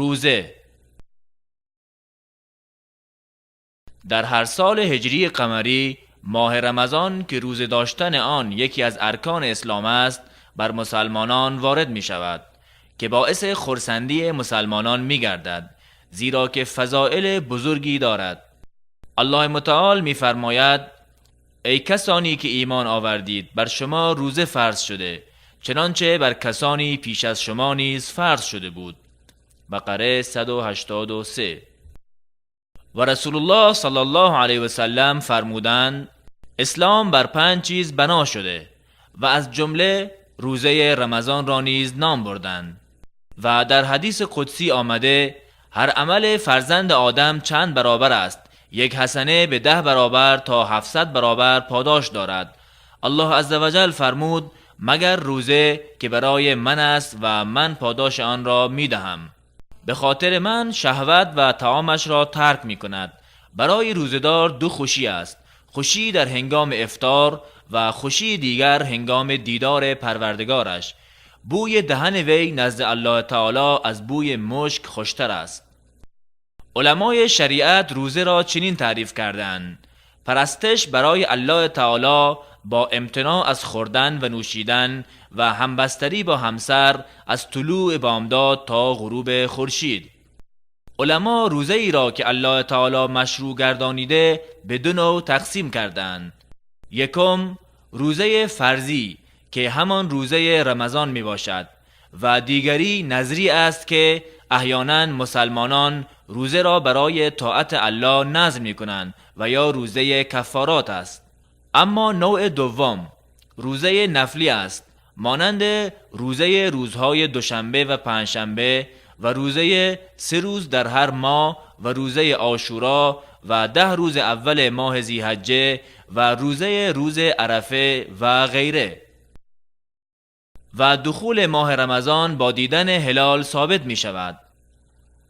روزه. در هر سال هجری قمری ماه رمضان که روزه داشتن آن یکی از ارکان اسلام است بر مسلمانان وارد می شود که باعث خرسندی مسلمانان می گردد، زیرا که فضائل بزرگی دارد. الله متعال می فرماید: ای کسانی که ایمان آوردید، بر شما روزه فرض شده چنانچه بر کسانی پیش از شما نیز فرض شده بود. بقره 183. و رسول الله صلی الله علیه و سلم فرمودند: اسلام بر 5 چیز بنا شده و از جمله روزه رمضان را نیز نام بردند. و در حدیث قدسی آمده: هر عمل فرزند آدم چند برابر است؟ 1 حسنه به 10 برابر تا 700 برابر پاداش دارد. الله عزوجل فرمود: مگر روزه که برای من است و من پاداش آن را می دهم. به خاطر من شهوت و طعامش را ترک می کند. برای روزه‌دار 2 خوشی است: خوشی در هنگام افطار و خوشی دیگر هنگام دیدار پروردگارش. بوی دهن وی نزد الله تعالی از بوی مشک خوشتر است. علمای شریعت روزه را چنین تعریف کردند: پرستش برای الله تعالی با امتناع از خوردن و نوشیدن و همبستری با همسر از طلوع بامداد تا غروب خورشید. علما روزه ای را که الله تعالی مشروع گردانیده به 2 نوع تقسیم کردند: 1 روزه فرضی که همان روزه رمضان می باشد و دیگری نذری است که احیانا مسلمانان روزه را برای طاعت الله نذر می کنند و یا روزه کفارات است. اما نوع دوم روزه نفلی است، مانند روزه روزهای دوشنبه و پنجشنبه و روزه 3 روز در هر ماه و روزه عاشورا و 10 روز اول ماه ذی‌حجه و روز عرفه و غیره. و دخول ماه رمضان با دیدن هلال ثابت می شود.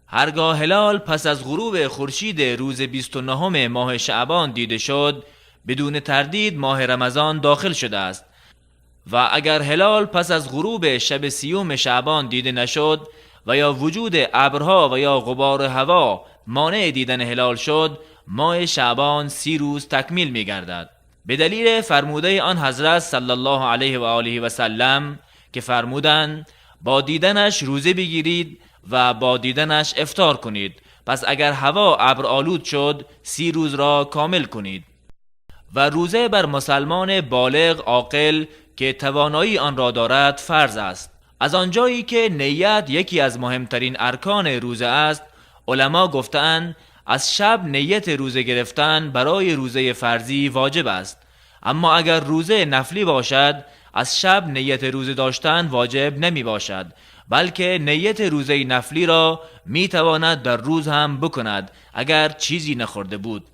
هرگاه هلال پس از غروب خورشید روز 29 ماه شعبان دیده شد، بدون تردید ماه رمضان داخل شده است. و اگر هلال پس از غروب شب 30 شعبان دیده نشد و یا وجود ابرها و یا غبار هوا مانع دیدن هلال شد، ماه شعبان 30 روز تکمیل می گردد. به دلیل فرموده آن حضرت صلی الله علیه و آله و سلم که فرمودند: با دیدنش روزه بگیرید و با دیدنش افطار کنید. پس اگر هوا ابر آلود شد 30 روز را کامل کنید. و روزه بر مسلمان بالغ عاقل که توانایی آن را دارد فرض است. از آنجایی که نیت یکی از مهمترین ارکان روزه است، علما گفتند از شب نیت روزه گرفتن برای روزه فرضی واجب است. اما اگر روزه نفلی باشد، از شب نیت روزه داشتن واجب نمی باشد، بلکه نیت روزه نفلی را می تواند در روز هم بکند اگر چیزی نخورده بود.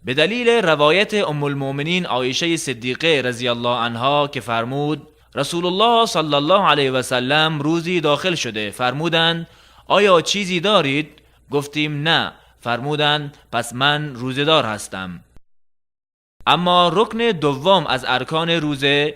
به دلیل روایت ام المؤمنین عایشه صدیقه رضی الله عنها که فرمود: رسول الله صلی الله علیه و سلم روزی داخل شده، فرمودند: آیا چیزی دارید؟ گفتیم نه. فرمودند: پس من روزه‌دار هستم. اما رکن دوم از ارکان روزه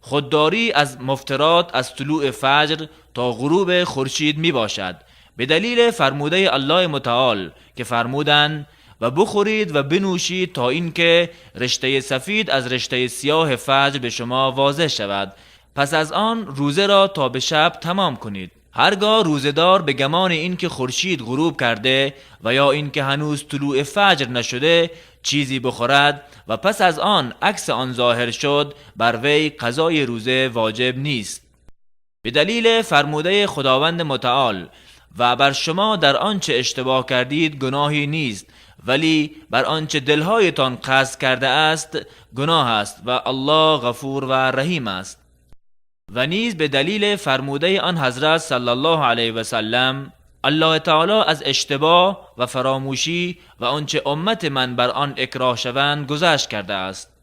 خودداری از مفطرات از طلوع فجر تا غروب خورشید می باشد، به دلیل فرموده الله متعال که فرمودند: و بخورید و بنوشید تا اینکه رشته سفید از رشته سیاه فجر به شما واضح شود، پس از آن روزه را تا به شب تمام کنید. هرگاه روزه‌دار به گمان اینکه خورشید غروب کرده و یا اینکه هنوز طلوع فجر نشده چیزی بخورد و پس از آن عکس آن ظاهر شد، بر وی قضای روزه واجب نیست، به دلیل فرموده خداوند متعال: و بر شما در آنچه اشتباه کردید گناهی نیست، ولی بر آنچه دلهایتان قصد کرده است گناه است و الله غفور و رحیم است. و نیز به دلیل فرموده آن حضرت صلی الله علیه و سلم: الله تعالی از اشتباه و فراموشی و آنچه امت من بر آن اکراه شوند گذشت کرده است.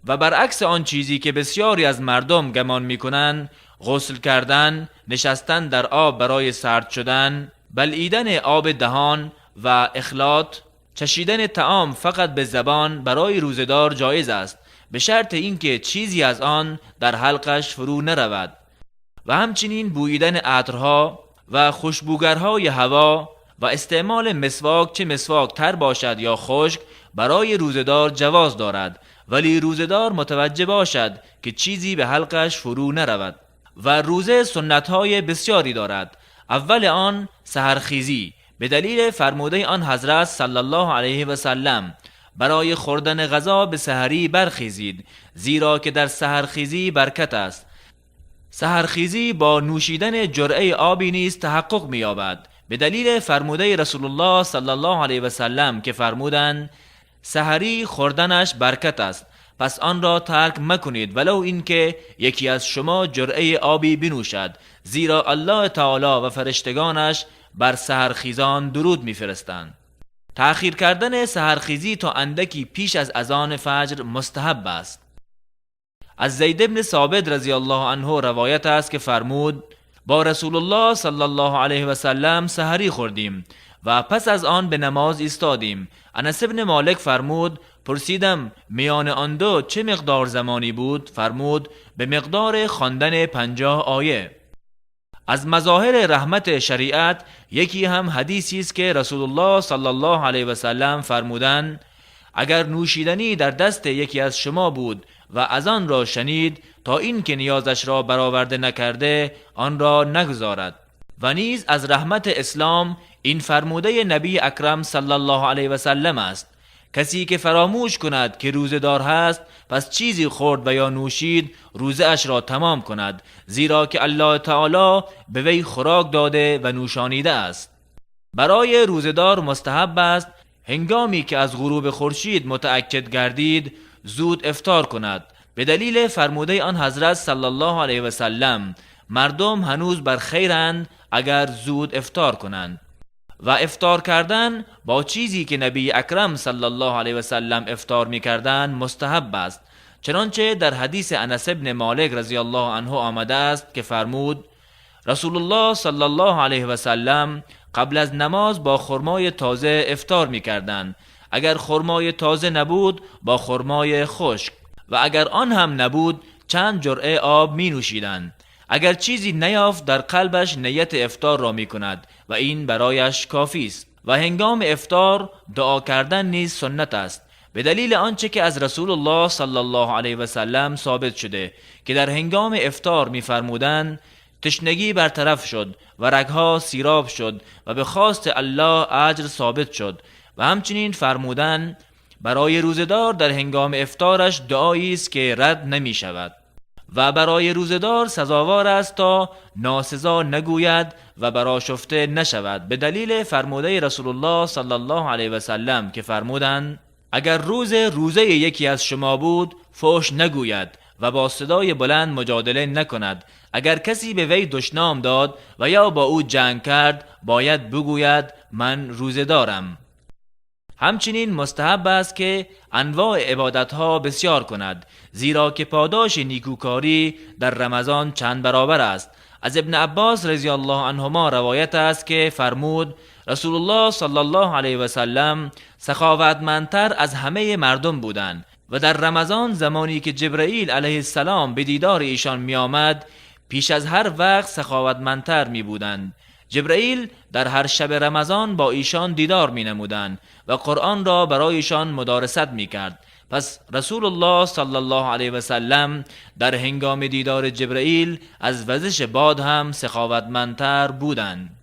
و برعکس آن چیزی که بسیاری از مردم گمان می‌کنند، غسل کردن، نشستن در آب برای سرد شدن، بلعیدن آب دهان و اخلاط، چشیدن طعام فقط به زبان برای روزه‌دار جایز است، به شرط اینکه چیزی از آن در حلقش فرو نرود. و همچنین بوییدن عطرها و خوشبوگرهای هوا و استعمال مسواک، چه مسواک تر باشد یا خشک، برای روزه‌دار جواز دارد، ولی روزه‌دار متوجه باشد که چیزی به حلقش فرو نرود. و روزه سنت‌های بسیاری دارد. اول آن سحرخیزی، به دلیل فرموده آن حضرت صلی الله علیه و سلم: برای خوردن غذا به سحری برخیزید، زیرا که در سحرخیزی برکت است. سحرخیزی با نوشیدن جرعه آبی نیز تحقق می‌یابد، به دلیل فرموده رسول الله صلی الله علیه و سلم که فرمودند سحری خوردنش برکت است، پس آن را ترک مکنید ولو اینکه یکی از شما جرعه آبی بنوشد، زیرا الله تعالی و فرشتگانش بر سحرخیزان درود میفرستند. تأخیر کردن سحرخیزی تا اندکی پیش از اذان فجر مستحب است. از زید بن ثابت رضی الله عنه روایت است که فرمود با رسول الله صلی الله علیه و سلم سحری خوردیم و پس از آن به نماز ایستادیم. انس بن مالک فرمود پرسیدم میان آن دو چه مقدار زمانی بود؟ فرمود به مقدار خواندن 50 آیه. از مظاهر رحمت شریعت یکی هم حدیثی است که رسول الله صلی الله علیه و سلم فرمودند اگر نوشیدنی در دست یکی از شما بود و از آن را شنید تا این که نیازش را برآورده نکرده آن را نگذارد. و نیز از رحمت اسلام این فرموده نبی اکرم صلی الله علیه و سلم است کسی که فراموش کند که روزه دار هست پس چیزی خورد و یا نوشید روزه اش را تمام کند، زیرا که الله تعالی به وی خوراک داده و نوشانیده است. برای روزه دار مستحب است هنگامی که از غروب خورشید متأکد گردید زود افطار کند، به دلیل فرموده آن حضرت صلی الله علیه و سلم مردم هنوز بر خیرند اگر زود افطار کنند. و افطار کردن با چیزی که نبی اکرم صلی الله علیه و سلم افطار می کردن مستحب است، چنانچه در حدیث انس بن مالک رضی الله عنه آمده است که فرمود رسول الله صلی الله علیه و سلم قبل از نماز با خرمای تازه افطار می کردن، اگر خرمای تازه نبود با خرمای خشک، و اگر آن هم نبود چند جرعه آب می نوشیدند. اگر چیزی نیافت در قلبش نیت افطار را می کند و این برایش کافی است. و هنگام افطار دعا کردن نیز سنت است، به دلیل آنچه که از رسول الله صلی الله علیه و سلم ثابت شده که در هنگام افطار می فرمودند تشنگی برطرف شد و رگها سیراب شد و به خواست الله اجر ثابت شد. و همچنین فرمودند برای روزه‌دار در هنگام افطارش دعایی است که رد نمی شود و برای روزه‌دار سزاوار است تا ناسزا نگوید و برآشفته نشود، به دلیل فرموده رسول الله صلی الله علیه و سلم که فرمودند اگر روزه یکی از شما بود فحش نگوید و با صدای بلند مجادله نکند. اگر کسی به وی دشنام داد و یا با او جنگ کرد باید بگوید من روزه دارم. همچنین مستحب است که انواع عبادتها بسیار کند، زیرا که پاداش نیکوکاری در رمضان چند برابر است. از ابن عباس رضی الله عنهما روایت است که فرمود رسول الله صلی الله علیه و سلم سخاوتمندتر از همه مردم بودند و در رمضان زمانی که جبرئیل علیه السلام به دیدار ایشان می آمد پیش از هر وقت سخاوتمندتر می بودند. جبرئیل در هر شب رمضان با ایشان دیدار می نمودند و قرآن را برایشان مدارست می کرد. پس رسول الله صلی الله علیه و سلم در هنگام دیدار جبرئیل از وزش باد هم سخاوتمندتر بودند.